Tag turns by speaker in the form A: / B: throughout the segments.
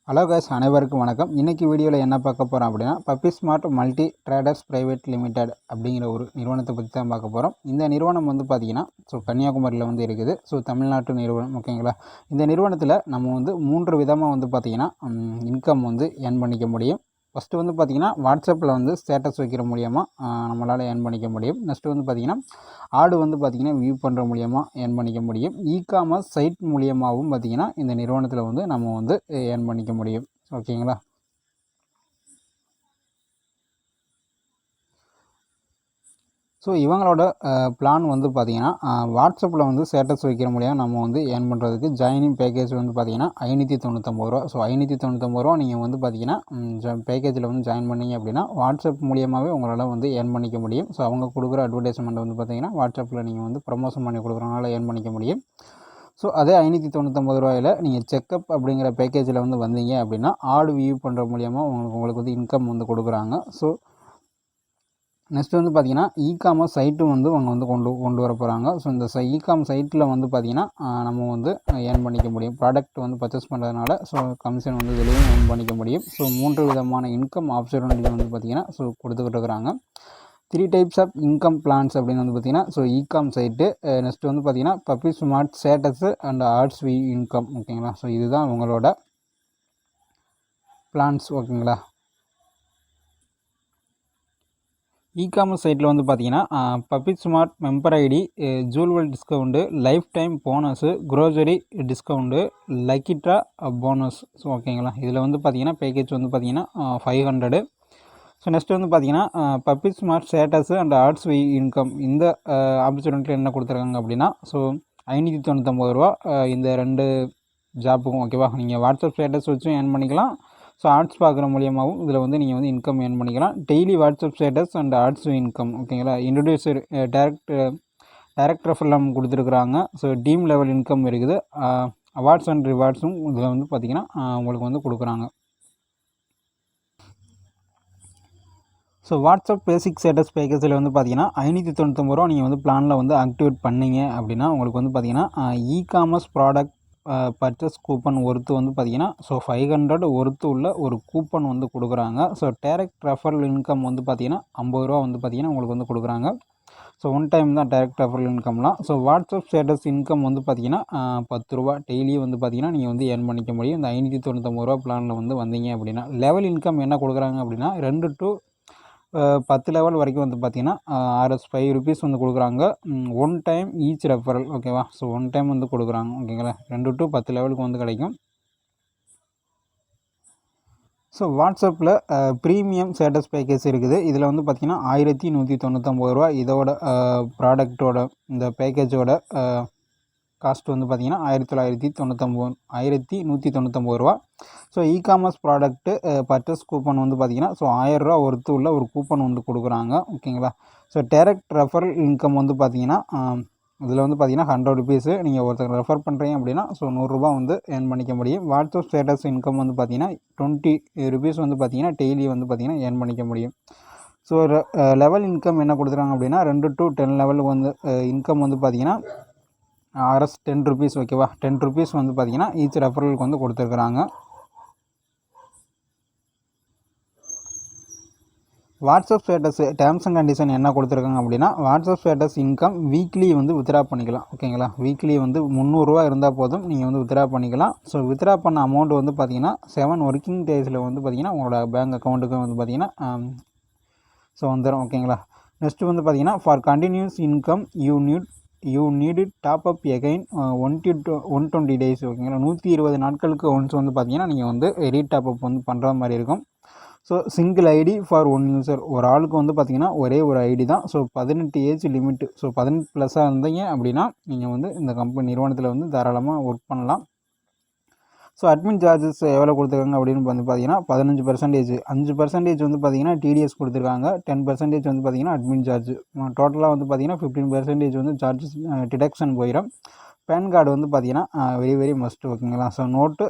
A: Hello guys, அனைவருக்கும் வணக்கம். இன்றைக்கி வீடியோவில் என்ன பார்க்க போகிறோம் அப்படின்னா, puppy smart multi traders private limited அப்படிங்கிற ஒரு நிறுவனத்தை பற்றி தான் பார்க்க போகிறோம். இந்த நிறுவனம் வந்து பார்த்திங்கன்னா கன்னியாகுமரியில் வந்து இருக்குது. தமிழ்நாட்டு நிறுவனம், ஓகேங்களா. இந்த நிறுவனத்தில் நம்ம வந்து 3 விதமாக வந்து பார்த்திங்கன்னா இன்கம் வந்து ஏர்ன் பண்ணிக்க முடியும். ஃபஸ்ட்டு வந்து பார்த்திங்கன்னா வாட்ஸ்அப்பில் வந்து ஸ்டேட்டஸ் வைக்கிற மூலியமாக நம்மளால் ஏர்ன் பண்ணிக்க முடியும். நெக்ஸ்ட்டு வந்து பார்த்திங்கன்னா ஆடு வந்து பார்த்திங்கன்னா வியூ பண்ணுற மூலியமாக ஏர்ன் பண்ணிக்க முடியும். இ-காமர்ஸ் சைட் மூலியமாகவும் பார்த்திங்கன்னா இந்த நிறுவனத்தில் வந்து நம்ம வந்து ஏர்ன் பண்ணிக்க முடியும், ஓகேங்களா. இவங்களோட பிளான் வந்து பார்த்திங்கன்னா வாட்ஸ்அப்பில் வந்து ஸ்டேட்டஸ் வைக்கிற மூலியம் நம்ம வந்து ஏர்ன் பண்ணுறதுக்கு ஜாயினிங் பேக்கேஜ் வந்து பார்த்திங்கன்னா 599 ரூபா. 599 ரூபா நீங்கள் வந்து பார்த்திங்கன்னா பேக்கேஜில் வந்து ஜாயின் பண்ணிங்க அப்படின்னா வாட்ஸ்அப் மூலியமாகவே உங்களால் வந்து ஏர்ன் பண்ணிக்க முடியும். அவங்க கொடுக்குற அட்வர்டைஸ்மெண்ட் வந்து பார்த்திங்கன்னா வாட்ஸ்அப்பில் நீங்கள் வந்து ப்ரமோஷன் பண்ணி கொடுக்குறனால ஏர்ன் பண்ணிக்க முடியும். அதே 599 ரூபாயில் நீங்கள் செக்கப் அப்படிங்கிற பேக்கேஜில் வந்து வந்தீங்க அப்படின்னா ஆடு வியூ பண்ணுற மூலியமாக உங்களுக்கு வந்து இன்கம் வந்து கொடுக்குறாங்க. நெக்ஸ்ட் வந்து பார்த்திங்கன்னா இ-காமர்ஸ் சைட்டும் வந்து அவங்க வந்து கொண்டு வர போகிறாங்க. இந்த இ-காமர்ஸ் சைட்டில் வந்து பார்த்திங்கன்னா நம்ம வந்து ஏர்ன் பண்ணிக்க முடியும். ப்ராடக்ட் வந்து பர்ச்சேஸ் பண்ணுறதுனால கமிஷன் வந்து இதுலேயும் ஏர்ன் பண்ணிக்க முடியும். 3 விதமான இன்கம் ஆப்பர்ச்சுனிட்டி வந்து பார்த்திங்கன்னா கொடுத்துக்கிட்டு இருக்கிறாங்க. 3 டைப்ஸ் ஆஃப் இன்கம் பிளான்ஸ் அப்படின்னு வந்து பார்த்திங்கன்னா இ-காம் சைட்டு, நெக்ஸ்ட் வந்து பார்த்திங்கன்னா puppy smart status and ads we income, ஓகேங்களா. இதுதான் உங்களோட பிளான்ஸ், ஓகேங்களா. இ-காமர்ஸ் சைட்டில் வந்து பார்த்திங்கன்னா puppy Smart member ID, jewel discount, life time bonus, grocery discount, lucky draw bonus, ஓகேங்களா. இதில் வந்து பார்த்திங்கன்னா பேக்கேஜ் வந்து பார்த்திங்கன்னா 500. நெக்ஸ்ட் வந்து பார்த்திங்கன்னா puppy smart status and ads we income, இந்த ஆப்பர்ச்சுனிட்டியில் என்ன கொடுத்துருக்காங்க அப்படின்னா 599 ரூபா இந்த 2 ஜாப்புக்கும், ஓகேவா. நீங்கள் வாட்ஸ்அப் ஸ்டேட்டஸ் வச்சும் ஏர்ன் பண்ணிக்கலாம். ஆட்ஸ் பார்க்குற மூலியமாகவும் இதில் வந்து நீங்கள் வந்து இன்கம் ஏர்ன் பண்ணிக்கலாம். Daily WhatsApp status and ads income, ஓகேங்களா. இன்ட்ரடியூசர் டைரக்ட் ரெஃபரல் கொடுத்துருக்குறாங்க. டீம் லெவல் இன்கம் இருக்குது. அவார்ட்ஸ் அண்ட் ரிவார்ட்ஸும் இதில் வந்து பார்த்திங்கன்னா உங்களுக்கு வந்து கொடுக்குறாங்க. வாட்ஸ்அப் பேசிக் ஸ்டேட்டஸ் பேக்கேஜில் வந்து பார்த்திங்கன்னா 599 ரூபா நீங்கள் வந்து பிளானில் வந்து ஆக்டிவேட் பண்ணிங்க அப்படின்னா உங்களுக்கு வந்து பார்த்திங்கன்னா e-commerce product purchase coupon worth வந்து பார்த்திங்கன்னா 500 ஒர்த்து உள்ள ஒரு கூப்பன் வந்து கொடுக்குறாங்க. டைரக்ட் ரெஃபரல் இன்கம் வந்து பார்த்திங்கன்னா 50 ரூபா வந்து பார்த்திங்கன்னா உங்களுக்கு வந்து கொடுக்குறாங்க. ஒன் டைம் தான் டைரக்ட் ரெஃபரல் இன்கம்லாம். வாட்ஸ்அப் ஸ்டேட்டஸ் இன்கம் வந்து பார்த்திங்கன்னா 10 ரூபா டெய்லி வந்து பார்த்திங்கன்னா நீங்கள் வந்து ஏர்ன் பண்ணிக்க முடியும். இந்த 599 ரூபா பிளானில் வந்து வந்தீங்க அப்படின்னா லெவல் இன்கம் என்ன கொடுக்குறாங்க அப்படின்னா 2 to 10 லெவல் வரைக்கும் வந்து பார்த்திங்கன்னா Rs 5 rupees வந்து கொடுக்குறாங்க. ஒன் டைம் ஈச் ரெஃபரல், ஓகேவா. ஒன் டைம் வந்து கொடுக்குறாங்க, ஓகேங்களா. 2 to 10 லெவலுக்கு வந்து கிடைக்கும். வாட்ஸ்அப்பில் ப்ரீமியம் ஸ்டேட்டஸ் பேக்கேஜ் இருக்குது. இதில் வந்து பார்த்திங்கன்னா 1199 ரூபா இதோட ப்ராடக்டோட இந்த பேக்கேஜோட காஸ்ட் வந்து பார்த்திங்கன்னா 1199 ரூபா. இ-காமர்ஸ் ப்ராடக்ட்டு பர்ச்சேஸ் கூப்பன் வந்து பார்த்திங்கன்னா 1000 ரூபா ஒர்த்து உள்ள ஒரு கூப்பன் வந்து கொடுக்குறாங்க, ஓகேங்களா. டைரக்ட் ரெஃபரல் இன்கம் வந்து பார்த்திங்கன்னா இதில் வந்து பார்த்திங்கன்னா 100 rupees நீங்கள் ஒருத்தர் ரெஃபர் பண்ணுறீங்க அப்படின்னா 100 ரூபா வந்து ஏர்ன் பண்ணிக்க முடியும். வாட்ஸ்அப் ஸ்டேட்டஸ் இன்கம் வந்து பார்த்திங்கன்னா 20 rupees வந்து பார்த்திங்கன்னா டெய்லி வந்து பார்த்திங்கன்னா ஏர்ன் பண்ணிக்க முடியும். லெவல் இன்கம் என்ன கொடுத்துருக்காங்க அப்படின்னா 2 to 10 லெவலுக்கு வந்து இன்கம் வந்து பார்த்திங்கன்னா Rs 10 rupees, ஓகேவா. 10 rupees வந்து பார்த்திங்கன்னா ஈச் ரெஃபரலுக்கு வந்து கொடுத்துருக்குறாங்க. WhatsApp status terms and condition என்ன கொடுத்துருக்காங்க அப்படின்னா வாட்ஸ்அப் ஸ்டேட்டஸ் இன்கம் வீக்லி வந்து வித்ரா பண்ணிக்கலாம், ஓகேங்களா. வீக்லி வந்து 300 ரூபா இருந்தால் போதும் நீங்கள் வந்து வித்ரா பண்ணிக்கலாம். வித்ரா பண்ண அமௌண்ட் வந்து பார்த்திங்கன்னா 7 ஒர்க்கிங் டேஸில் வந்து பார்த்திங்கன்னா உங்களோட பேங்க் அக்கௌண்ட்டுக்கு வந்து பார்த்திங்கன்னா வந்துடும், ஓகேங்களா. நெக்ஸ்ட் வந்து பார்த்திங்கன்னா for continuous income you need top up again 120 days, ஓகேங்களா. 120 நாட்களுக்கு ஒன்ஸ் வந்து பார்த்திங்கன்னா நீங்கள் வந்து ரீடாப் அப் வந்து பண்ணுற மாதிரி இருக்கும். Single ID for one user, ஒரு ஆளுக்கு வந்து பார்த்திங்கன்னா ஒரே ஒரு ஐடி தான். 18 ஏஜ் லிமிட்டு. 18 ப்ளஸ்ஸாக இருந்தீங்க அப்படின்னா நீங்கள் வந்து இந்த நிறுவனத்தில் வந்து தாராளமாக ஒர்க் பண்ணலாம். அட்மின் சார்ஜஸ் எவ்வளோ கொடுத்துருக்காங்க அப்படின்னு வந்து பார்த்திங்கன்னா 15%, 5% வந்து பார்த்திங்கன்னா டிடிஎஸ் கொடுத்துருக்காங்க, 10% வந்து பார்த்திங்கன்னா அட்மின் சார்ஜ். டோட்டலாக வந்து பார்த்திங்கன்னா 15% வந்து சார்ஜஸ் டிடக்ஷன் போயிடும். பேன் கார்டு வந்து பார்த்திங்கன்னா வெரி வெரி மஸ்ட், ஓகேங்களா. நோட்டு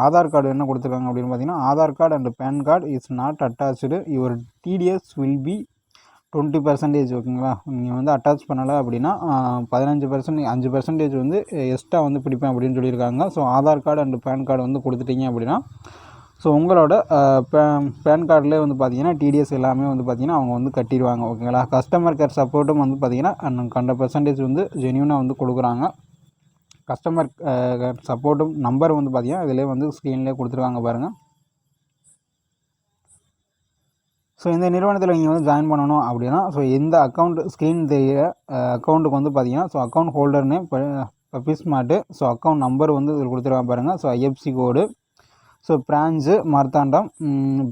A: ஆதார் கார்டு என்ன கொடுத்துருக்காங்க அப்படின்னு பார்த்திங்கன்னா Aadhaar card and PAN card is not attach your TDS will be 20%, ஓகேங்களா. நீங்கள் வந்து அட்டாச் பண்ணலை அப்படின்னா 15%, 5% வந்து எக்ஸ்ட்ரா வந்து பிடிப்பேன் அப்படின்னு சொல்லியிருக்காங்க. Aadhaar card and PAN card வந்து கொடுத்துட்டீங்க அப்படின்னா ஸோ உங்களோட பேன் கார்டில் வந்து பார்த்தீங்கன்னா டிடிஎஸ் எல்லாமே வந்து பார்த்தீங்கன்னா அவங்க வந்து கட்டிடுவாங்க. ஓகேங்களா. கஸ்டமர் கேர் சப்போர்ட்டும் வந்து பார்த்தீங்கன்னா 100% வந்து ஜென்யூனாக வந்து கொடுக்குறாங்க. கஸ்டமர் கேர் சப்போர்ட்டும் நம்பர் வந்து பார்த்தீங்கன்னா இதிலே வந்து ஸ்க்ரீன்லேயே கொடுத்துருக்காங்க பாருங்கள். ஸோ இந்த நிறுவனத்தில் நீங்கள் வந்து ஜாயின் பண்ணணும் அப்படின்னா ஸோ எந்த அக்கௌண்ட் ஸ்க்ரீன் தெரிய அக்கௌண்ட்டுக்கு வந்து பார்த்தீங்கன்னா ஸோ அக்கௌண்ட் ஹோல்டர்னு Puppies Mart so account number வந்து இதில் கொடுத்துருக்காங்க பாருங்கள். So IFSC code, so branch Marthandam,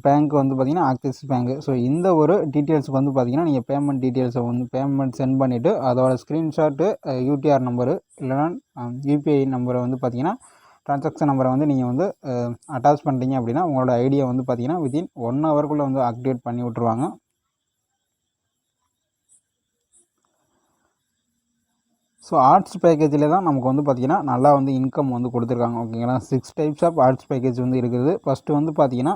A: bank வந்து பார்த்திங்கன்னா ஆக்சிஸ் பேங்க்கு. ஸோ இந்த ஒரு டீட்டெயில்ஸுக்கு வந்து பார்த்திங்கன்னா நீங்கள் பேமெண்ட் டீட்டெயில்ஸை வந்து பேமெண்ட் சென்ட் பண்ணிவிட்டு அதோட ஸ்க்ரீன்ஷாட்டு யூடிஆர் நம்பரு இல்லைனா யூபிஐ நம்பரை வந்து பார்த்திங்கன்னா ட்ரான்சாக்ஷன் நம்பரை வந்து நீங்கள் வந்து அட்டாச் பண்ணிட்டீங்க அப்படின்னா உங்களோட ஐடியா வந்து பார்த்திங்கன்னா வித்தின் 1 ஹவருக்குள்ளே வந்து ஆக்டிவேட் பண்ணி விட்ருவாங்க. ஸோ ஆர்ட்ஸ் பேக்கேஜில் தான் நமக்கு வந்து பார்த்திங்கன்னா நல்லா வந்து இன்கம் வந்து கொடுத்துருக்காங்க. ஓகேங்களா. 6 டைப்ஸ் ஆஃப் ஆர்ட்ஸ் பேக்கேஜ் வந்து இருக்குது. ஃபஸ்ட்டு வந்து பார்த்திங்கன்னா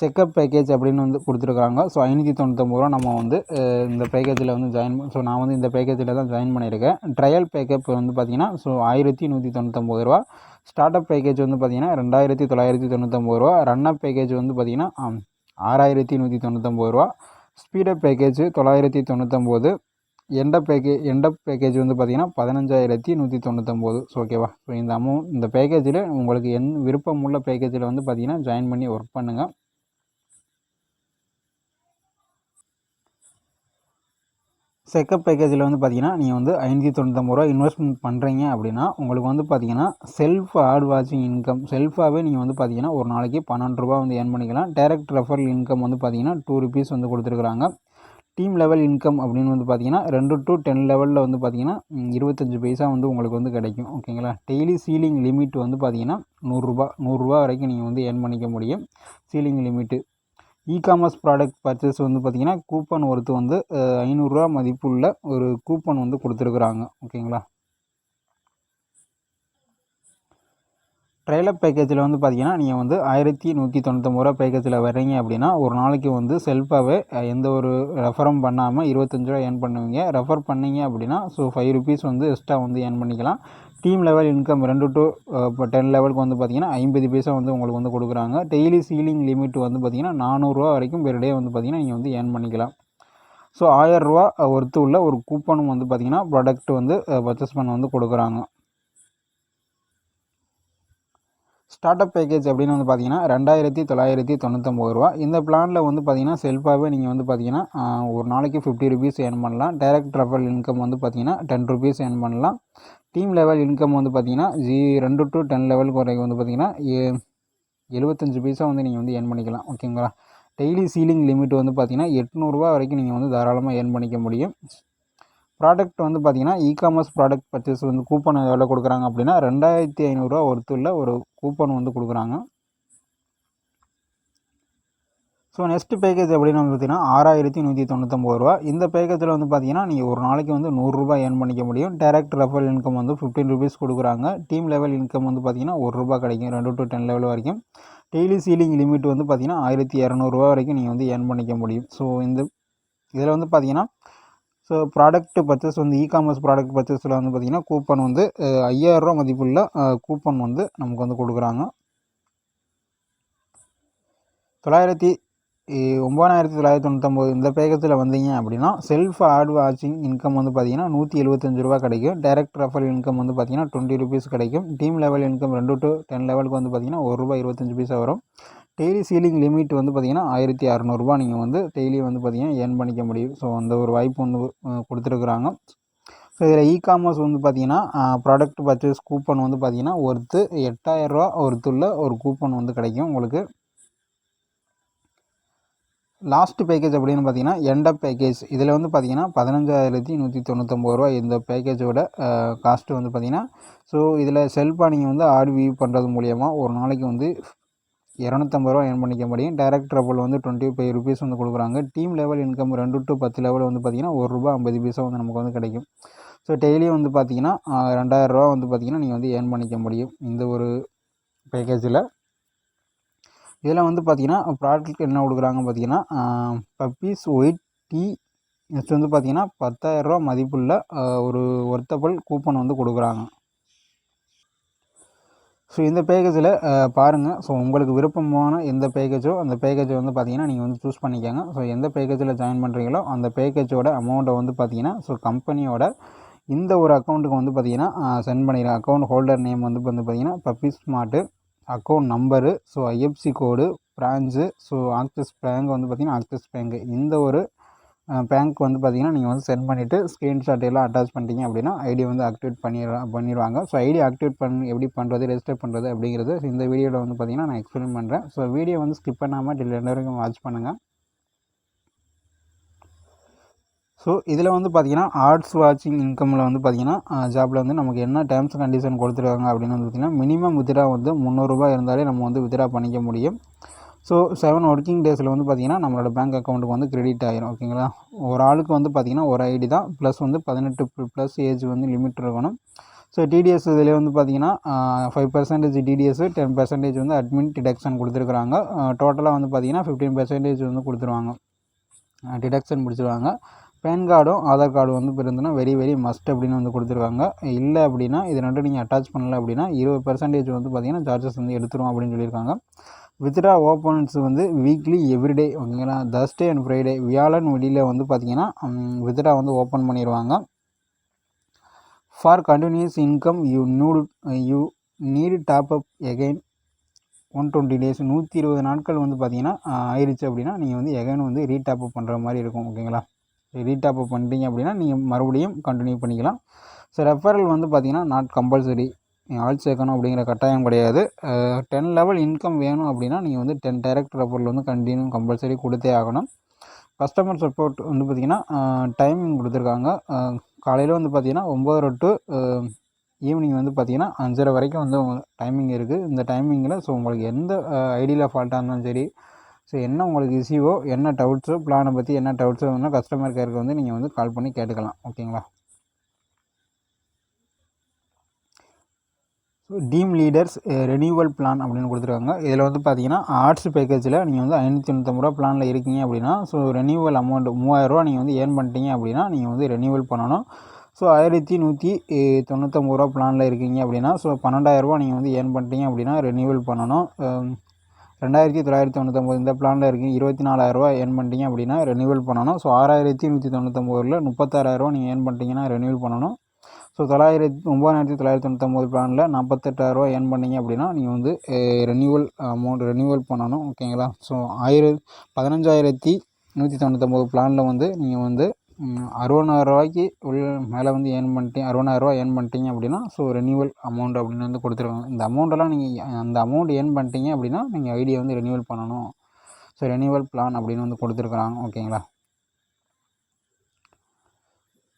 A: செக்கப் பேக்கேஜ் அப்படின்னு வந்து கொடுத்துருக்காங்க. ஸோ 599 ரூபா நம்ம வந்து இந்த பேக்கேஜில் வந்து ஸோ நான் வந்து இந்த பேக்கேஜில் தான் ஜாயின் பண்ணியிருக்கேன். ட்ரையல் பேக்கப் வந்து பார்த்திங்கன்னா ஸோ 1199 ரூபா. ஸ்டார்ட் அப் பேக்கேஜ் வந்து பார்த்திங்கன்னா 2999 ரூபா. ரன் அப் பேக்கேஜ் வந்து பார்த்திங்கன்னா 6199 ரூபா. Speed up package 999. எண்டப் பேக்கேஜ் வந்து பார்த்திங்கன்னா 15199. ஸோ ஓகேவா. ஸோ இந்த பேக்கேஜில் உங்களுக்கு விருப்பம் உள்ள பேக்கேஜில் வந்து பார்த்திங்கன்னா ஜாயின் பண்ணி ஒர்க் பண்ணுங்கள். செக்கப் பேக்கேஜில் வந்து பார்த்திங்கன்னா நீங்கள் வந்து 599 ரூபா இன்வெஸ்ட்மெண்ட் பண்ணுறீங்க அப்படின்னா உங்களுக்கு வந்து பார்த்திங்கன்னா செல்ஃப் ஆட் வாட்சிங் இன்கம் செல்ஃபாகவே நீங்கள் வந்து பார்த்திங்கன்னா ஒரு நாளைக்கு 12 ரூபா வந்து ஏர்ன் பண்ணிக்கலாம். டைரக்ட் ரெஃபரல் இன்கம் வந்து பார்த்திங்கன்னா 2 rupees வந்து கொடுத்துருக்குறாங்க. டீம் லெவல் இன்கம் அப்படின்னு வந்து பார்த்திங்கன்னா 2 to 10 லெவலில் வந்து பார்த்திங்கன்னா 25 பைசா வந்து உங்களுக்கு வந்து கிடைக்கும். ஓகேங்களா. டெய்லி சீலிங் லிமிட் வந்து பார்த்திங்கன்னா 100 ரூபா வரைக்கும் நீங்கள் வந்து ஏர்ன் பண்ணிக்க முடியும். Ceiling limit. E-commerce product purchase வந்து பார்த்திங்கன்னா கூப்பன் ஒருத்து வந்து 500 ரூபா மதிப்புள்ள ஒரு கூப்பன் வந்து கொடுத்துருக்குறாங்க. ஓகேங்களா. ட்ரையல் பேக்கேஜில் வந்து பார்த்திங்கன்னா நீங்கள் வந்து 1199 ரூபா பேக்கேஜில் வர்றீங்க அப்படின்னா ஒரு நாளைக்கு வந்து செல்ஃபாகவே எந்த ஒரு ரெஃபரும் பண்ணாமல் 25 ரூபா ஏர்ன் பண்ணுவீங்க. ரெஃபர் பண்ணிங்க அப்படின்னா ஸோ 5 rupees வந்து எக்ஸ்ட்ரா வந்து ஏர்ன் பண்ணிக்கலாம். டீம் லெவல் இன்கம் 2 to 10 லெவலுக்கு வந்து பார்த்திங்கன்னா 50 பைசா வந்து உங்களுக்கு வந்து கொடுக்குறாங்க. டெய்லி சீலிங் லிமிட் வந்து பார்த்திங்கன்னா 400 ரூபா வரைக்கும் பெர் டே வந்து பார்த்திங்கன்னா நீங்கள் வந்து ஏர்ன் பண்ணிக்கலாம். ஸோ 1000 ரூபா ஒர்த்து உள்ள ஒரு கூப்பனும் வந்து பார்த்திங்கன்னா ப்ராடக்ட் வந்து பர்ச்சேஸ் பண்ண வந்து கொடுக்குறாங்க. ஸ்டார்ட் அப் பேக்கேஜ் அப்படின்னு வந்து பார்த்திங்கன்னா 2999 ரூபா. இந்த பிளானில் வந்து பார்த்திங்கன்னா செல்ஃபாகவே நீங்கள் வந்து பார்த்திங்கன்னா ஒரு நாளைக்கு 50 rupees ஏர்ன் பண்ணலாம். டைரக்ட் ரெஃபரல் இன்கம் வந்து பார்த்திங்கன்னா 10 rupees ஏர்ன் பண்ணலாம். டீம் லெவல் இன்கம் வந்து பார்த்திங்கன்னா 2 to 10 லெவலுக்கு வரைக்கும் வந்து பார்த்திங்கன்னா 75 பைசா வந்து நீங்கள் வந்து ஏர்ன் பண்ணிக்கலாம். ஓகேங்களா. டெய்லி சீலிங் லிமிட் வந்து பார்த்திங்கன்னா 800 ரூபா வரைக்கும் நீங்கள் வந்து தாராளமாக ஏர்ன் பண்ணிக்க முடியும். ப்ராடக்ட் வந்து பார்த்திங்கன்னா இகாமர்ஸ் ப்ராடக்ட் பர்ச்சேஸ் வந்து கூப்பன் எவ்வளோ கொடுக்குறாங்க அப்படின்னா 2500 ரூபா ஒருத்துள்ள ஒரு கூப்பன் வந்து கொடுக்குறாங்க. ஸோ நெக்ஸ்ட் பேக்கேஜ் அப்படின்னு வந்து பார்த்திங்கன்னா 6199 ரூபா. இந்த பேக்கேஜில் வந்து பார்த்திங்கன்னா நீங்கள் ஒரு நாளைக்கு வந்து 100 ரூபா ஏர்ன் பண்ணிக்க முடியும். டைரக்ட் ரெஃபரல் இன்கம் வந்து 15 rupees கொடுக்குறாங்க. டீம் லெவல் இன்கம் வந்து பார்த்திங்கன்னா 1 ரூபா கிடைக்கும் 2 to 10 லெவல் வரைக்கும். டெய்லி சீலிங் லிமிட் வந்து பார்த்திங்கன்னா 1200 ரூபா வரைக்கும் நீங்கள் வந்து ஏர்ன் பண்ணிக்க முடியும். ஸோ இதில் வந்து பார்த்திங்கன்னா ஸோ ப்ராடக்ட் பர்ச்சேஸ் வந்து இகாமர்ஸ் ப்ராடக்ட் பர்ச்சேஸில் வந்து பார்த்திங்கன்னா கூப்பன் வந்து 5000 ரூபா மதிப்புள்ள கூப்பன் வந்து நமக்கு வந்து கொடுக்குறாங்க. 9999 இந்த பேக்கேஜில் வந்தீங்க அப்படின்னா செல்ஃப் ஆட் வாட்சிங் இன்கம் வந்து பார்த்திங்கன்னா 175 ரூபா கிடைக்கும். டைரக்ட் ரெஃபரல் இன்கம் வந்து பார்த்திங்கன்னா 20 rupees கிடைக்கும். டீம் லெவல் இன்கம் 2 to 10 லெவலுக்கு வந்து பார்த்திங்கன்னா 1 ரூபா 25 பைசா வரும். டெய்லி சீலிங் லிமிட் வந்து பார்த்திங்கன்னா 1600 ரூபா நீங்கள் வந்து டெய்லி வந்து பார்த்திங்கன்னா ஏர்ன் பண்ணிக்க முடியும். ஸோ அந்த ஒரு வாய்ப்பு வந்து கொடுத்துருக்குறாங்க. ஸோ இதில் இகாமர்ஸ் வந்து பார்த்திங்கன்னா ப்ராடக்ட் பர்ச்சேஸ் கூப்பன் வந்து பார்த்திங்கன்னா ஒருத்து 8000 ரூபா ஒருத்துள்ள ஒரு கூப்பன் வந்து கிடைக்கும் உங்களுக்கு. லாஸ்ட் பேக்கேஜ் அப்படின்னு பார்த்திங்கன்னா எண்டப் பேக்கேஜ். இதில் வந்து பார்த்திங்கன்னா 15199 ரூபா இந்த பேக்கேஜோட காஸ்ட்டு வந்து பார்த்திங்கன்னா ஸோ இதில் செல்ஃபாக நீங்கள் வந்து ஆட் வியூ பண்ணுறது மூலியமாக ஒரு நாளைக்கு வந்து 250 ரூபா ஏர்ன் பண்ணிக்க முடியும். டைரக்ட் ரெஃபரல் வந்து 25 rupees வந்து கொடுக்குறாங்க. Team level income 2 to 10 level வந்து பார்த்திங்கன்னா 1 ரூபா 50 பைசா வந்து நமக்கு வந்து கிடைக்கும். ஸோ டெய்லியும் வந்து பார்த்திங்கன்னா 2000 ரூபா வந்து பார்த்திங்கன்னா நீங்கள் வந்து ஏர்ன் பண்ணிக்க முடியும் இந்த ஒரு பேக்கேஜில். இதில் வந்து பார்த்திங்கன்னா ப்ராடக்ட் என்ன கொடுக்குறாங்க பார்த்திங்கன்னா பப்பீஸ் ஒயிட் டீ. நெக்ஸ்ட் வந்து பார்த்திங்கன்னா 10,000 ரூபா மதிப்புள்ள ஒரு ஒர்த்தபிள் கூப்பன் வந்து கொடுக்குறாங்க. ஸோ இந்த பேக்கேஜில் பாருங்கள். ஸோ உங்களுக்கு விருப்பமான எந்த பேக்கேஜோ அந்த பேக்கேஜை வந்து பார்த்தீங்கன்னா நீங்கள் வந்து சூஸ் பண்ணிக்கோங்க. ஸோ எந்த பேக்கேஜில் ஜாயின் பண்ணுறீங்களோ அந்த பேக்கேஜோட அமௌண்ட்டை வந்து பார்த்தீங்கன்னா ஸோ கம்பெனியோட இந்த ஒரு அக்கௌண்ட்டுக்கு வந்து பார்த்தீங்கன்னா சென்ட் பண்ணிடுறேன். அக்கௌண்ட் ஹோல்டர் நேம் வந்து பார்த்தீங்கன்னா Puppy Smart, account number, so IFSC code, branch, so Axis bank வந்து பார்த்தீங்கன்னா ஆக்சிஸ் பேங்க். இந்த ஒரு பேங்க் வந்து பார்த்தீங்கன்னா நீங்கள் வந்து சென்ட் பண்ணிவிட்டு ஸ்க்ரீன்ஷாட் எல்லாம் அட்டாச் பண்ணிட்டீங்க அப்படின்னா ஐடி வந்து ஆக்டிவேட் பண்ணிடுவாங்க. ஸோ ஐடி ஆக்டிவேட் எப்படி பண்ணுறது, ரெஜிஸ்டர் பண்ணுறது அப்படிங்கிறது இந்த வீடியோவில் வந்து பார்த்தீங்கன்னா நான் எக்ஸ்பிளைன் பண்ணுறேன். ஸோ வீடியோ வந்து ஸ்கிப் பண்ணாமல் டில் எண்ட் வரைக்கும் வாட்ச் பண்ணுங்கள். ஸோ இதில் வந்து பார்த்தீங்கன்னா ஆர்ட்ஸ் வாட்சிங் இன்கமில் வந்து பார்த்தீங்கன்னா ஜாப்பில் வந்து நமக்கு என்ன டேர்ம்ஸ் கண்டிஷன் கொடுத்துருக்காங்க அப்படின்னு வந்து பார்த்தீங்கன்னா மினிமம் வித்ரா வந்து 300 ரூபாய் இருந்தாலே நம்ம வந்து வித்ரா பண்ணிக்க முடியும். ஸோ 7 ஒர்க்கிங் டேஸில் வந்து பார்த்திங்கன்னா நம்மளோட பேங்க் அக்கௌண்ட்டுக்கு வந்து கிரெடிட் ஆகிரும். ஓகேங்களா. ஒரு ஆளுக்கு வந்து பார்த்திங்கன்னா ஒரு ஐடி தான், ப்ளஸ் வந்து 18+ ஏஜ் வந்து லிமிட் இருக்கணும். ஸோ டிடிஎஸ் இதில் வந்து பார்த்திங்கன்னா 5% டிடிஎஸ், 10% வந்து அட்மின் டிடக்ஷன் கொடுத்துருக்குறாங்க. டோட்டலாக வந்து பார்த்திங்கன்னா 15% வந்து கொடுத்துருவாங்க, டிடக்ஷன் முடிச்சிருவாங்க. பேன் கார்டும் ஆதார் கார்டும் வந்து இருந்ததுன்னா வெரி மஸ்ட் அப்படின்னு வந்து கொடுத்துருக்காங்க. இல்லை அப்படின்னா இது ரெண்டும் நீங்கள் அட்டாச் பண்ணலை அப்படின்னா 20% வந்து பார்த்திங்கன்னா சார்ஜஸ் வந்து எடுத்துரும் அப்படின்னு சொல்லியிருக்காங்க. வித்ரா ஓப்பன்ஸ் வந்து வீக்லி எவ்ரிடே. ஓகேங்களா. தர்ஸ்டே அண்ட் ஃப்ரைடே, வியாழன் வெளியில் வந்து பார்த்திங்கன்னா வித்ரா வந்து ஓப்பன் பண்ணிடுவாங்க. For continuous income you need top up again 120 days. 120 நாட்கள் வந்து பார்த்திங்கன்னா ஆயிடுச்சு அப்படின்னா நீங்கள் வந்து எகைன் வந்து ரீடாப் அப் பண்ணுற மாதிரி இருக்கும். ஓகேங்களா. ரீடாப் அப் பண்ணிட்டீங்க அப்படின்னா நீங்கள் மறுபடியும் கண்டினியூ பண்ணிக்கலாம். ஸோ ரெஃபரல் வந்து பார்த்திங்கன்னா நாட் கம்பல்சரி, ஆள் சேர்க்கணும் அப்படிங்கிற கட்டாயம் கிடையாது. 10 லெவல் இன்கம் வேணும் அப்படின்னா நீங்கள் வந்து 10 டைரக்ட் ரெஃபரல் வந்து கம்பல்சரி கொடுத்தே ஆகணும். கஸ்டமர் சப்போர்ட் வந்து பார்த்திங்கன்னா டைமிங் கொடுத்துருக்காங்க. காலையில் வந்து பார்த்திங்கன்னா 9 to ஈவினிங் வந்து பார்த்திங்கன்னா 5:30 வரைக்கும் வந்து டைமிங் இருக்குது. இந்த டைமிங்கில் ஸோ உங்களுக்கு எந்த ஐடியில் ஃபால்ட்டாக இருந்தாலும் சரி, ஸோ என்ன உங்களுக்கு இஷ்யூவோ, என்ன டவுட்ஸோ, பிளானை பற்றி என்ன டவுட்ஸோ வேணும்னா கஸ்டமர் கேருக்கு வந்து நீங்கள் வந்து கால் பண்ணி கேட்டுக்கலாம். ஓகேங்களா. So team leaders renewal plan அப்படின்னு கொடுத்துருக்காங்க. இதில் வந்து பார்த்தீங்கன்னா ஆர்ட்ஸ் பேக்கேஜில் நீங்கள் வந்து 590 ரூபா பிளானில் இருக்கீங்க அப்படின்னா ஸோ ரெனியூவல் அமௌண்ட் 3000 ரூபா நீங்கள் வந்து ஏர்ன் பண்ணிட்டீங்க அப்படின்னா நீங்கள் வந்து ரெனியூவல் பண்ணணும். ஸோ 1199 ரூபா பிளானில் இருக்கீங்க அப்படின்னா ஸோ 12000 ரூபா நீங்கள் வந்து ஏர்ன் பண்ணிட்டீங்க அப்படின்னா ரெனியூவல் பண்ணணும். 2999 இந்த பிளானில் இருக்கீங்க, 24000 ரூபா ஏர்ன் பண்ணிட்டீங்க அப்படின்னா ரெனியூவல் பண்ணணும். ஸோ 6199ல் 36000 ரூபா நீங்கள் ஏர்ன் பண்ணிட்டீங்கன்னா ரெனியூவல் பண்ணணும். ஸோ 9999 பிளானில் 48000 ரூபா ஏர்ன் பண்ணிங்க அப்படின்னா நீங்கள் வந்து ரெனியூவல் பண்ணணும். ஓகேங்களா. ஸோ 15199 பிளானில் வந்து நீங்கள் வந்து 60000 ரூபாய்க்கு மேலே வந்து ஏர்ன் பண்ணிட்டீங்க, 60000 ரூபா ஏர்ன் பண்ணிட்டீங்க அப்படின்னா ஸோ ரெனியூவல் அமௌண்ட் அப்படின்னு வந்து கொடுத்துருக்காங்க. இந்த அமௌண்ட்டெல்லாம் நீங்கள் அந்த அமௌண்ட் ஏர்ன் பண்ணிட்டீங்க அப்படின்னா நீங்கள் ஐடியை வந்து ரெனியூவல் பண்ணணும். ஸோ ரெனியூவல் பிளான் அப்படின்னு வந்து கொடுத்துருக்குறாங்க. ஓகேங்களா.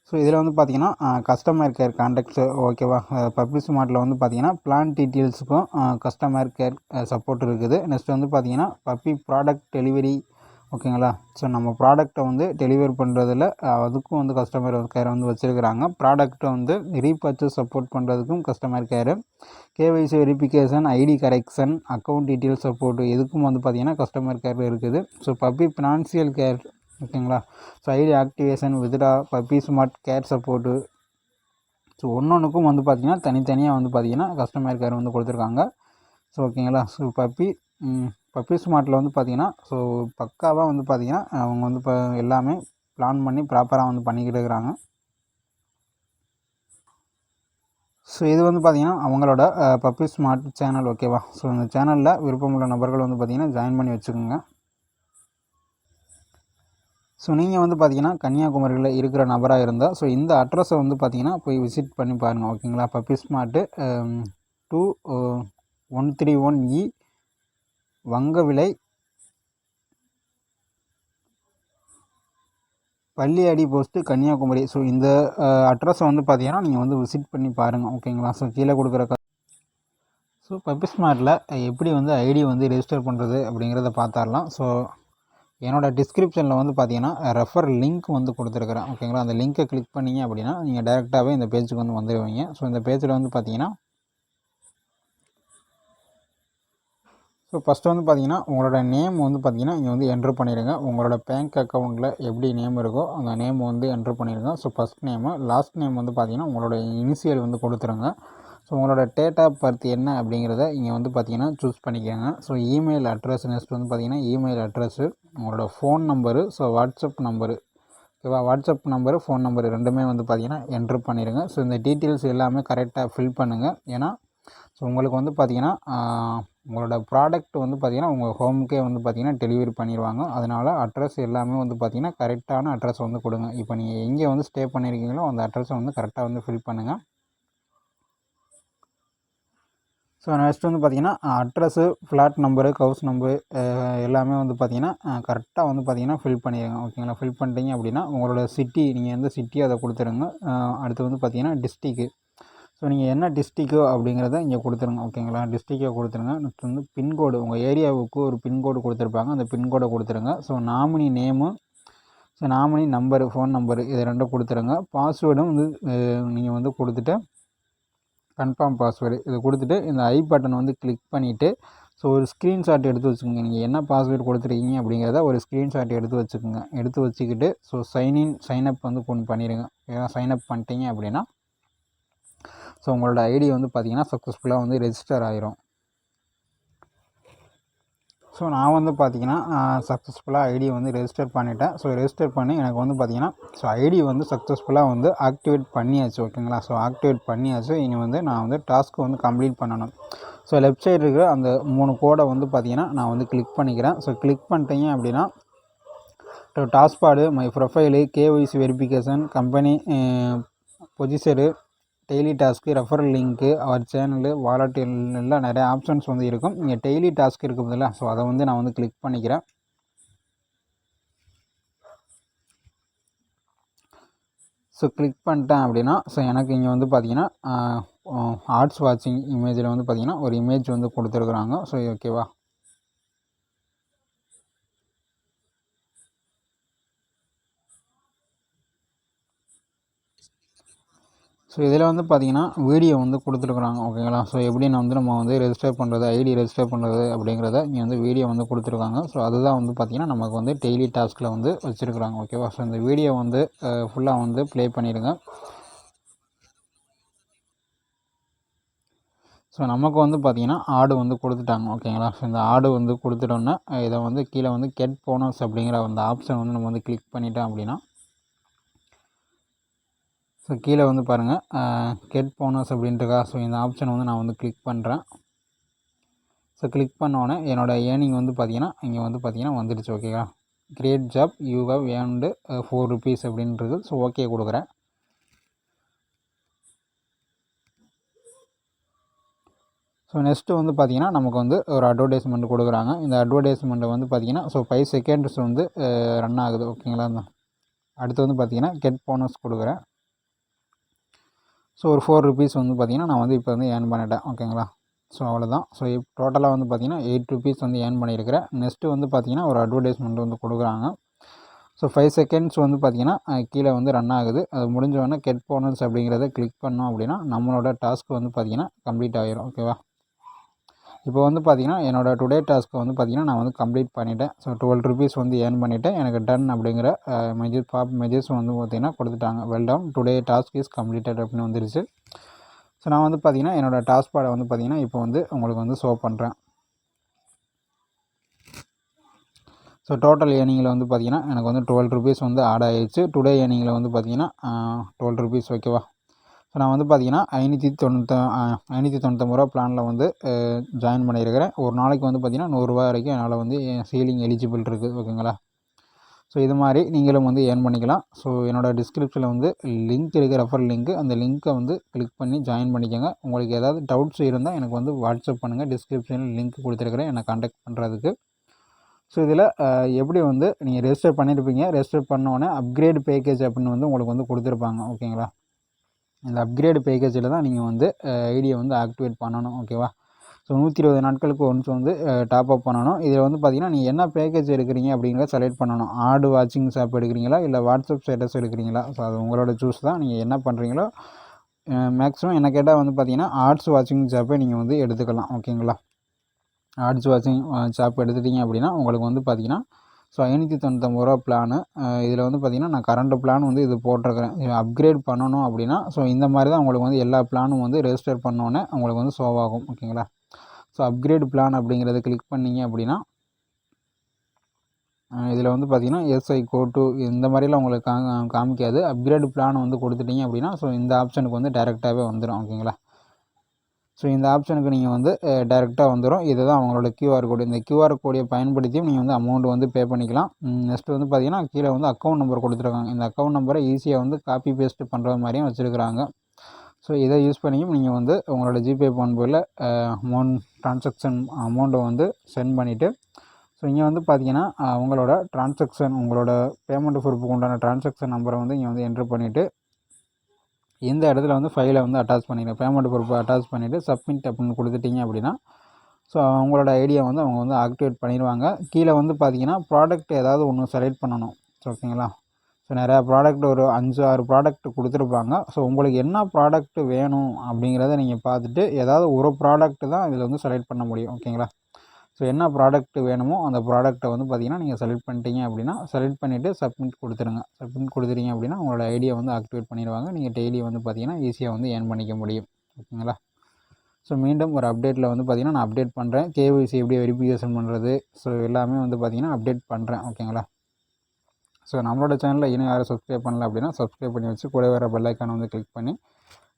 A: ஸோ இதில் வந்து பார்த்திங்கன்னா கஸ்டமர் கேர் கான்டாக்ட்ஸ். ஓகேவா. பப்பி ஸ்மார்ட்டில் வந்து பார்த்திங்கன்னா பிளான் டீட்டெயில்ஸுக்கும் கஸ்டமர் கேர் சப்போர்ட் இருக்குது. நெக்ஸ்ட் வந்து பார்த்திங்கன்னா பப்பி ப்ராடக்ட் டெலிவரி. ஓகேங்களா. ஸோ நம்ம ப்ராடக்டை வந்து டெலிவரி பண்ணுறதில் அதுக்கும் வந்து கஸ்டமர் கேர் வந்து வச்சுருக்கிறாங்க. ப்ராடக்ட்டை வந்து ரீபர்ச்சேஸ் சப்போர்ட் பண்ணுறதுக்கும் customer care, KYC verification, ID correction, account details support இதுக்கும் வந்து பார்த்திங்கன்னா கஸ்டமர் கேர் இருக்குது. So Puppy financial care. ஓகேங்களா. So ID activation, withdraw, Puppy Smart care support. So ஒன்றுக்கும் வந்து பார்த்திங்கன்னா தனித்தனியாக வந்து பார்த்திங்கன்னா கஸ்டமர் கேர் வந்து கொடுத்துருக்காங்க. ஸோ ஓகேங்களா. ஸோ பப்பி ஸ்மார்ட்டில் வந்து பார்த்திங்கன்னா ஸோ பக்காவாக வந்து பார்த்திங்கன்னா அவங்க வந்து இப்போ எல்லாமே பிளான் பண்ணி ப்ராப்பராக வந்து பண்ணிக்கிட்டு இருக்கிறாங்க. ஸோ இது வந்து பார்த்திங்கன்னா அவங்களோட பப்பி ஸ்மார்ட் சேனல். ஓகேவா. ஸோ இந்த சேனலில் விருப்பமுள்ள நபர்கள் வந்து பார்த்திங்கன்னா ஜாயின் பண்ணி வச்சுக்கோங்க. ஸோ நீங்கள் வந்து பார்த்தீங்கன்னா கன்னியாகுமரியில் இருக்கிற நபராக இருந்தால் ஸோ இந்த அட்ரஸை வந்து பார்த்தீங்கன்னா போய் விசிட் பண்ணி பாருங்கள். ஓகேங்களா. Puppy Smart 2131E Vangavilai Palliyadi post Kanyakumari. So இந்த அட்ரஸை வந்து பார்த்தீங்கன்னா நீங்கள் வந்து விசிட் பண்ணி பாருங்கள். ஓகேங்களா. ஸோ கீழே கொடுக்குற ஸோ பப்பி ஸ்மார்ட்டில் எப்படி வந்து ஐடி வந்து ரெஜிஸ்டர் பண்ணுறது அப்படிங்கிறத பார்த்துடலாம். ஸோ என்னோடய டிஸ்கிரிப்ஷனில் வந்து பார்த்தீங்கன்னா ரெஃபர் லிங்க் வந்து கொடுத்துருக்குறேன். ஓகேங்களா. அந்த லிங்க்கை கிளிக் பண்ணிங்க அப்படின்னா நீங்கள் டேரெக்டாகவே இந்த பேஜுக்கு வந்து வந்துடுவீங்க. ஸோ இந்த பேஜில் வந்து பார்த்தீங்கன்னா ஸோ ஃபஸ்ட்டு வந்து பார்த்தீங்கன்னா உங்களோட நேம் வந்து பார்த்தீங்கன்னா இங்கே வந்து என்ட்ரு பண்ணிடுங்க. உங்களோட பேங்க் அக்கௌண்ட்டில் எப்படி நேம் இருக்கோ அந்த நேம் வந்து என்ட்ரு பண்ணிடுங்க. So first name, last name வந்து பார்த்தீங்கன்னா உங்களோட இனிஷியல் வந்து கொடுத்துருங்க. ஸோ உங்களோட டேட் ஆஃப் பர்த் என்ன அப்படிங்கிறத இங்கே வந்து பார்த்தீங்கன்னா சூஸ் பண்ணிக்கோங்க. ஸோ இமெயில் அட்ரஸ் நெக்ஸ்ட் வந்து பார்த்தீங்கன்னா இமெயில் அட்ரஸ்ஸு, உங்களோட phone number, so WhatsApp number, ஓகேவா? வாட்ஸ்அப் நம்பரு, ஃபோன் நம்பரு ரெண்டுமே வந்து பார்த்தீங்கன்னா என்ட்ரு பண்ணிடுங்க. ஸோ இந்த டீட்டெயில்ஸ் எல்லாமே கரெக்டாக ஃபில் பண்ணுங்கள். ஏன்னா ஸோ உங்களுக்கு வந்து பார்த்தீங்கன்னா உங்களோட ப்ராடக்ட் வந்து பார்த்தீங்கன்னா உங்கள் ஹோமுக்கே வந்து பார்த்தீங்கன்னா டெலிவரி பண்ணிடுவாங்க. அதனால் அட்ரஸ் எல்லாமே வந்து பார்த்தீங்கன்னா கரெக்டான அட்ரஸ் வந்து கொடுங்க. இப்போ நீங்கள் எங்கே வந்து ஸ்டே பண்ணியிருக்கீங்களோ அந்த அட்ரஸை வந்து கரெக்டாக வந்து ஃபில் பண்ணுங்கள். ஸோ நெக்ஸ்ட் வந்து பார்த்தீங்கன்னா address, flat number, house number எல்லாமே வந்து பார்த்தீங்கன்னா கரெக்டாக வந்து பார்த்தீங்கன்னா ஃபில் பண்ணிடுங்க. ஓகேங்களா? ஃபில் பண்ணிட்டீங்க அப்படின்னா உங்களோட சிட்டி, நீங்கள் எந்த சிட்டியோ அதை கொடுத்துருங்க. அடுத்து வந்து பார்த்தீங்கன்னா டிஸ்ட்ரிக்கு, ஸோ நீங்கள் என்ன டிஸ்ட்ரிக்கோ அப்படிங்கிறத இங்கே கொடுத்துருங்க. ஓகேங்களா? டிஸ்ட்ரிக்கை கொடுத்துருங்க. நெக்ஸ்ட் வந்து பின்கோடு, உங்கள் ஏரியாவுக்கு ஒரு பின்கோடு கொடுத்துருப்பாங்க, அந்த பின்கோடை கொடுத்துருங்க. So nominee name, so nominee number, phone number இது ரெண்டும் கொடுத்துருங்க. பாஸ்வேர்டும் வந்து நீங்கள் வந்து கொடுத்துட்டு கன்ஃபார்ம் பாஸ்வேர்டு இதை கொடுத்துட்டு இந்த ஐ பட்டன் வந்து கிளிக் பண்ணிவிட்டு ஸோ ஒரு ஸ்க்ரீன்ஷாட் எடுத்து வச்சுக்கோங்க. நீங்கள் என்ன பாஸ்வேர்டு கொடுத்துருக்கீங்க அப்படிங்கிறத ஒரு ஸ்க்ரீன்ஷாட் எடுத்து வச்சுக்கோங்க. எடுத்து வச்சுக்கிட்டு ஸோ சைன்அப் வந்து கொண்டு பண்ணிடுங்க. ஏன்னா சைன்அப் பண்ணிட்டீங்க அப்படின்னா ஸோ உங்களோட ஐடி வந்து பார்த்திங்கன்னா சக்ஸஸ்ஃபுல்லாக வந்து ரெஜிஸ்டர் ஆகிரும். ஸோ நான் வந்து பார்த்திங்கன்னா சக்ஸஸ்ஃபுல்லாக ஐடி வந்து ரெஜிஸ்டர் பண்ணிட்டேன். ஸோ ரெஜிஸ்டர் பண்ணி எனக்கு வந்து பார்த்திங்கன்னா ஸோ ஐடி வந்து சக்ஸஸ்ஃபுல்லாக வந்து ஆக்டிவேட் பண்ணியாச்சு. ஓகேங்களா? ஸோ ஆக்டிவேட் பண்ணியாச்சு. இனி வந்து நான் வந்து டாஸ்க்கு வந்து கம்ப்ளீட் பண்ணணும். ஸோ லெஃப்ட் சைடு இருக்கிற அந்த 3 கோடை வந்து பார்த்திங்கன்னா நான் வந்து கிளிக் பண்ணிக்கிறேன். ஸோ கிளிக் பண்ணிட்டீங்க அப்படின்னா dashboard, my profile, KYC verification, company brochure, daily task, referral link, our channel, wallet எல்லாம் நிறைய ஆப்ஷன்ஸ் வந்து இருக்கும். இங்கே டெய்லி டாஸ்க் இருக்குதுல்ல, ஸோ அதை வந்து நான் வந்து கிளிக் பண்ணிக்கிறேன். ஸோ கிளிக் பண்ணிட்டேன் அப்படின்னா ஸோ எனக்கு இங்கே வந்து பார்த்தீங்கன்னா ஆர்ட்ஸ் வாட்சிங் இமேஜில் வந்து பார்த்திங்கன்னா ஒரு இமேஜ் வந்து கொடுத்துருக்குறாங்க. ஸோ ஓகேவா? ஸோ இதில் வந்து பார்த்திங்கன்னா வீடியோ வந்து கொடுத்துருக்குறாங்க. ஓகேங்களா? ஸோ எப்படி நம்ம வந்து ரெஜிஸ்டர் பண்ணுறது, ஐடி ரெஜிஸ்டர் பண்ணுறது அப்படிங்கிறத இங்கே வந்து வீடியோ வந்து கொடுத்துருக்காங்க. ஸோ அதுதான் வந்து பார்த்திங்கன்னா நமக்கு வந்து டெய்லி டாஸ்கில் வந்து வச்சுருக்குறாங்க. ஓகேவா? ஸோ இந்த வீடியோ வந்து ஃபுல்லாக வந்து ப்ளே பண்ணிடுங்க. ஸோ நமக்கு வந்து பார்த்திங்கன்னா ஆடு வந்து கொடுத்துட்டாங்க. ஓகேங்களா? ஸோ இந்த ஆடு வந்து கொடுத்துட்டோன்னா இதை வந்து கீழே வந்து கெட் போனஸ் அப்படிங்கிற அந்த ஆப்ஷன் வந்து நம்ம வந்து கிளிக் பண்ணிட்டோம் அப்படின்னா ஸோ கீழே வந்து பாருங்கள் கெட் போனஸ் அப்படின்ட்டுருக்கா. ஸோ இந்த ஆப்ஷன் வந்து நான் வந்து கிளிக் பண்ணுறேன். ஸோ கிளிக் பண்ணோன்னே என்னோடய ஏர்னிங் வந்து பார்த்திங்கன்னா இங்கே வந்து பார்த்திங்கன்னா வந்துடுச்சு. ஓகேவா? Great job, you have earned 4 rupees அப்படின்றது. ஸோ ஓகே கொடுக்குறேன். ஸோ நெக்ஸ்ட்டு வந்து பார்த்திங்கன்னா நமக்கு வந்து ஒரு அட்வர்டைஸ்மெண்ட் கொடுக்குறாங்க. இந்த அட்வர்டைஸ்மெண்ட்டை வந்து பார்த்திங்கன்னா ஸோ 5 seconds வந்து ரன் ஆகுது. ஓகேங்களா? அடுத்து வந்து பார்த்திங்கன்னா கெட் போனஸ் கொடுக்குறேன். ஸோ ஒரு 4 rupees வந்து பார்த்திங்கன்னா நான் வந்து இப்போ வந்து ஏர்ன் பண்ணிட்டேன். ஓகேங்களா? ஸோ அவ்வளோதான். ஸோ டோட்டலாக வந்து பார்த்திங்கன்னா 8 rupees வந்து ஏர்ன் பண்ணியிருக்கிறேன். நெக்ஸ்ட்டு வந்து பார்த்திங்கன்னா ஒரு அட்வர்டைஸ்மெண்ட் வந்து கொடுக்குறாங்க. ஸோ 5 seconds வந்து பார்த்திங்கன்னா கீழே வந்து ரன் ஆகுது. அது முடிஞ்சோடனே கெட் போனஸ் அப்படிங்கிறத கிளிக் பண்ணோம் அப்படின்னா நம்மளோட டாஸ்க் வந்து பார்த்திங்கன்னா கம்ப்ளீட் ஆகிரும். ஓகேவா? இப்போ வந்து பார்த்திங்கன்னா என்னோடய டுடே டாஸ்க்கை வந்து பார்த்திங்கன்னா நான் வந்து கம்ப்ளீட் பண்ணிவிட்டேன். ஸோ 12 rupees வந்து ஏர்ன் பண்ணிவிட்டேன். எனக்கு டன் அப்படிங்கிற மெசேஜ் வந்து பார்த்திங்கன்னா கொடுத்துட்டாங்க. Well done, today task is completed அப்படின்னு வந்துருச்சு. ஸோ நான் வந்து பார்த்திங்கன்னா என்னோடய டாஸ்பாடை வந்து பார்த்திங்கன்னா இப்போ வந்து உங்களுக்கு வந்து ஷோ பண்ணுறேன். ஸோ டோட்டல் ஏர்னிங்கில் வந்து பார்த்திங்கன்னா எனக்கு வந்து 12 rupees வந்து ஆட் ஆகிடுச்சு. டுடே ஏர்னிங்கில் வந்து பார்த்திங்கன்னா 12 rupees. ஓகேவா? ஸோ நான் வந்து பார்த்திங்கன்னா 599 ரூபா பிளானில் வந்து ஜாயின் பண்ணியிருக்கிறேன். ஒரு நாளைக்கு வந்து பார்த்திங்கன்னா 100 ரூபா வரைக்கும் என்னால் வந்து சீலிங் எலிஜிபிள் இருக்குது. ஓகேங்களா? ஸோ இது மாதிரி நீங்களும் வந்து ஏர்ன் பண்ணிக்கலாம். ஸோ என்னோடய டிஸ்கிரிப்ஷனில் வந்து லிங்க் இருக்குது, ரெஃபரல் லிங்க்கு. அந்த லிங்க்கை வந்து கிளிக் பண்ணி ஜாயின் பண்ணிக்கோங்க. உங்களுக்கு ஏதாவது டவுட்ஸ் இருந்தால் எனக்கு வந்து வாட்ஸ்அப் பண்ணுங்கள். டிஸ்கிரிப்ஷனில் லிங்க் கொடுத்துருக்குறேன் என்னை கான்டாக்ட் பண்ணுறதுக்கு. ஸோ இதில் எப்படி வந்து நீங்கள் ரெஜிஸ்டர் பண்ணியிருப்பீங்க. ரெஜிஸ்டர் பண்ணோன்னே அப்கிரேட் பேக்கேஜ் அப்படின்னு வந்து உங்களுக்கு வந்து கொடுத்துருப்பாங்க. ஓகேங்களா? இந்த அப்கிரேடு பேக்கேஜில் தான் நீங்கள் வந்து ஐடியை வந்து ஆக்டிவேட் பண்ணணும். ஓகேவா? ஸோ 120 நாட்களுக்கு ஒன்ஸ் வந்து டாப் அப் பண்ணணும். இதில் வந்து பார்த்திங்கன்னா நீங்கள் என்ன பேக்கேஜ் எடுக்கிறீங்க அப்படிங்கிறத செலக்ட் பண்ணணும். ஆடு வாட்சிங் ஆப் எடுக்கிறீங்களா, இல்லை வாட்ஸ்அப் ஸ்டேட்டஸ் எடுக்கிறீங்களா? ஸோ அது உங்களோட சூஸ் தான். நீங்கள் என்ன பண்ணுறீங்களோ மேக்ஸிமம் என்ன கேட்டால் வந்து பார்த்திங்கன்னா ஆட்ஸ் வாட்சிங் ஆப்பை நீங்கள் வந்து எடுத்துக்கலாம். ஓகேங்களா? ஆட்ஸ் வாட்சிங் ஆப் எடுத்துட்டிங்க அப்படின்னா உங்களுக்கு வந்து பார்த்திங்கன்னா ஸோ ரூ. 599 பிளானு. இதில் வந்து பார்த்திங்கன்னா நான் கரண்ட் பிளான் வந்து இது போட்டிருக்கிறேன். அப்கிரேட் பண்ணணும் அப்படின்னா ஸோ இந்த மாதிரி தான் உங்களுக்கு வந்து எல்லா பிளானும் வந்து ரெஜிஸ்டர் பண்ணோன்னே உங்களுக்கு வந்து ஷோவாகும். ஓகேங்களா. ஸோ அப்கிரேட் பிளான் அப்படிங்கிறத கிளிக் பண்ணிங்க அப்படின்னா இதில் வந்து பார்த்திங்கன்னா எஸ்ஐ கோட்டு இந்த மாதிரிலாம் உங்களுக்கு காமிக்காது. அப்கிரேட் பிளான் வந்து கொடுத்துட்டிங்க அப்படின்னா ஸோ இந்த ஆப்ஷனுக்கு வந்து டேரெக்டாகவே வந்துடும். ஓகேங்களா. ஸோ இந்த ஆப்ஷனுக்கு நீங்கள் வந்து டேரெக்டாக வந்துடும். இதுதான் அவங்களோட QR கோடு. இந்த QR கோடை பயன்படுத்தியும் நீங்கள் வந்து அமௌண்ட் வந்து பே பண்ணிக்கலாம். நெக்ஸ்ட்டு வந்து பார்த்திங்கன்னா கீழே வந்து அக்கௌண்ட் நம்பர் கொடுத்துருக்காங்க. இந்த அக்கௌண்ட் நம்பரை ஈஸியாக வந்து காப்பி பேஸ்ட் பண்ணுற மாதிரியும் வச்சுருக்கிறாங்க. ஸோ இதை யூஸ் பண்ணியும் நீங்கள் வந்து உங்களோட ஜிபே ஃபோன்பேயில் ட்ரான்சாக்ஷன் அமௌண்ட்டை வந்து சென்ட் பண்ணிவிட்டு ஸோ இங்கே வந்து பார்த்தீங்கன்னா உங்களோட ட்ரான்சாக்ஷன் உங்களோட பேமெண்ட் ப்ரூஃபுக்கு உண்டான ட்ரான்சாக்ஷன் நம்பரை வந்து இங்கே வந்து என்ட்ரு பண்ணிவிட்டு இந்த இடத்துல வந்து ஃபைலை வந்து அட்டாச் பண்ணிக்கலாம். பேமெண்ட் ப்ரூஃபை அட்டாச் பண்ணிவிட்டு சப்மிட் அப்படின்னு கொடுத்துட்டிங்க அப்படின்னா ஸோ அவங்களோட ஐடியா வந்து அவங்க வந்து ஆக்டிவேட் பண்ணிடுவாங்க. கீழே வந்து பார்த்தீங்கன்னா ப்ராடக்ட் ஏதாவது ஒன்று செலக்ட் பண்ணணும். ஓகேங்களா. ஸோ நிறையா ப்ராடக்ட் ஒரு 5-6 ப்ராடக்ட் கொடுத்துருப்பாங்க. ஸோ உங்களுக்கு என்ன ப்ராடக்ட் வேணும் அப்படிங்கிறத நீங்கள் பார்த்துட்டு ஏதாவது ஒரு ப்ராடக்ட் தான் இதில் வந்து செலக்ட் பண்ண முடியும். ஓகேங்களா. ஸோ என்ன ப்ராடக்ட் வேணுமோ அந்த ப்ராடக்ட்டை வந்து பார்த்திங்கன்னா நீங்கள் செலக்ட் பண்ணிட்டீங்க அப்படின்னா செலக்ட் பண்ணிவிட்டு சப்மிட் கொடுத்துருங்க. சப்மிட் கொடுத்துட்டீங்க அப்படின்னா உங்களோட ஐடியா வந்து ஆக்டிவேட் பண்ணிடுவாங்க. நீங்கள் டெய்லி வந்து பார்த்திங்கன்னா ஈஸியாக வந்து ஏர்ன் பண்ணிக்க முடியும். ஓகேங்களா. ஸோ மீண்டும் ஒரு அப்டேட்டில் வந்து பார்த்திங்கன்னா நான் அப்டேட் பண்ணுறேன். KYC எப்படி வெரிஃபிகேஷன் பண்ணுறது ஸோ எல்லாமே வந்து பார்த்திங்கன்னா அப்டேட் பண்ணுறேன். ஓகேங்களா. ஸோ நம்மளோட சேனலில் இன்னும் யாரும் சப்ஸ்கிரைப் பண்ணல அப்படின்னா சப்ஸ்கிரைப் பண்ணி வச்சு கூட வர பெல் ஐக்கானை வந்து கிளிக் பண்ணி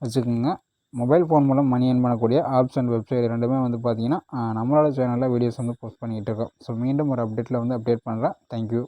A: வச்சுக்கோங்க. மொபைல் ஃபோன் மூலம் மணி ஏர்ன் பண்ணக்கூடிய ஆப்ஸ் அண்ட் வெப்சைட் ரெண்டுமே வந்து பார்த்திங்கன்னா நம்மளோட சேனலில் வீடியோஸ் வந்து போஸ்ட் பண்ணிக்கிட்டு இருக்கோம். ஸோ மீண்டும் ஒரு அப்டேட்டில் வந்து அப்டேட் பண்ணுறேன். தேங்க்யூ.